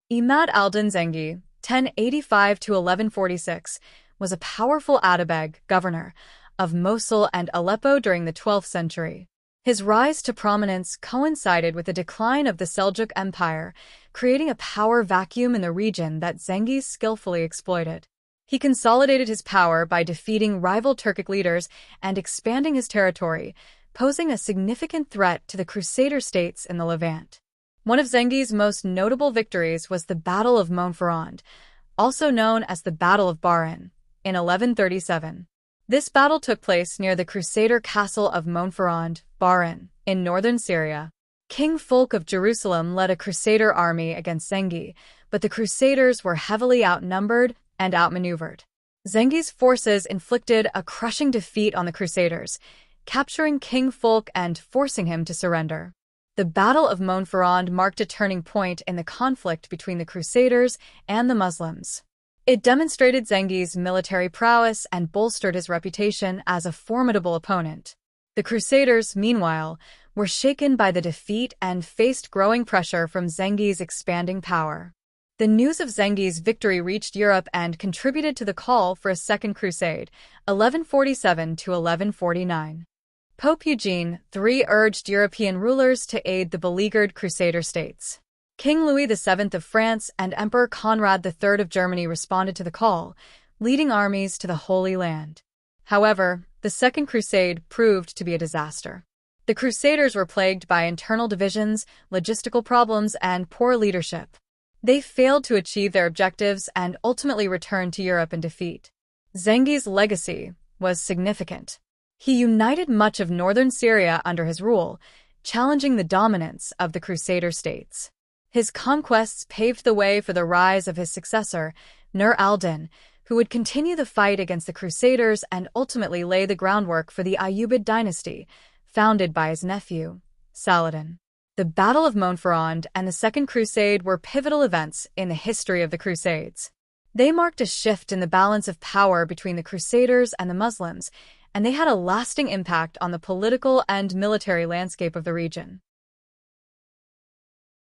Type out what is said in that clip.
Imad al-Din Zengi, 1085 to 1146, was a powerful Atabeg governor of Mosul and Aleppo during the 12th century. His rise to prominence coincided with the decline of the Seljuk Empire, creating a power vacuum in the region that Zengi skillfully exploited. He consolidated his power by defeating rival Turkic leaders and expanding his territory, posing a significant threat to the Crusader states in the Levant. One of Zengi's most notable victories was the Battle of Montferrand, also known as the Battle of Bahrain, in 1137. This battle took place near the Crusader castle of Montferrand, Bahrain, in northern Syria. King Fulk of Jerusalem led a Crusader army against Zengi, but the Crusaders were heavily outnumbered and outmaneuvered. Zengi's forces inflicted a crushing defeat on the Crusaders, capturing King Fulk and forcing him to surrender. The Battle of Montferrand marked a turning point in the conflict between the Crusaders and the Muslims. It demonstrated Zengi's military prowess and bolstered his reputation as a formidable opponent. The Crusaders, meanwhile, were shaken by the defeat and faced growing pressure from Zengi's expanding power. The news of Zengi's victory reached Europe and contributed to the call for a Second Crusade, 1147 to 1149. Pope Eugene III urged European rulers to aid the beleaguered Crusader states. King Louis VII of France and Emperor Conrad III of Germany responded to the call, leading armies to the Holy Land. However, the Second Crusade proved to be a disaster. The Crusaders were plagued by internal divisions, logistical problems, and poor leadership. They failed to achieve their objectives and ultimately returned to Europe in defeat. Zengi's legacy was significant. He united much of northern Syria under his rule, challenging the dominance of the Crusader states. His conquests paved the way for the rise of his successor, Nur al-Din, who would continue the fight against the Crusaders and ultimately lay the groundwork for the Ayyubid dynasty, founded by his nephew, Saladin. The Battle of Montferrand and the Second Crusade were pivotal events in the history of the Crusades. They marked a shift in the balance of power between the Crusaders and the Muslims, and they had a lasting impact on the political and military landscape of the region.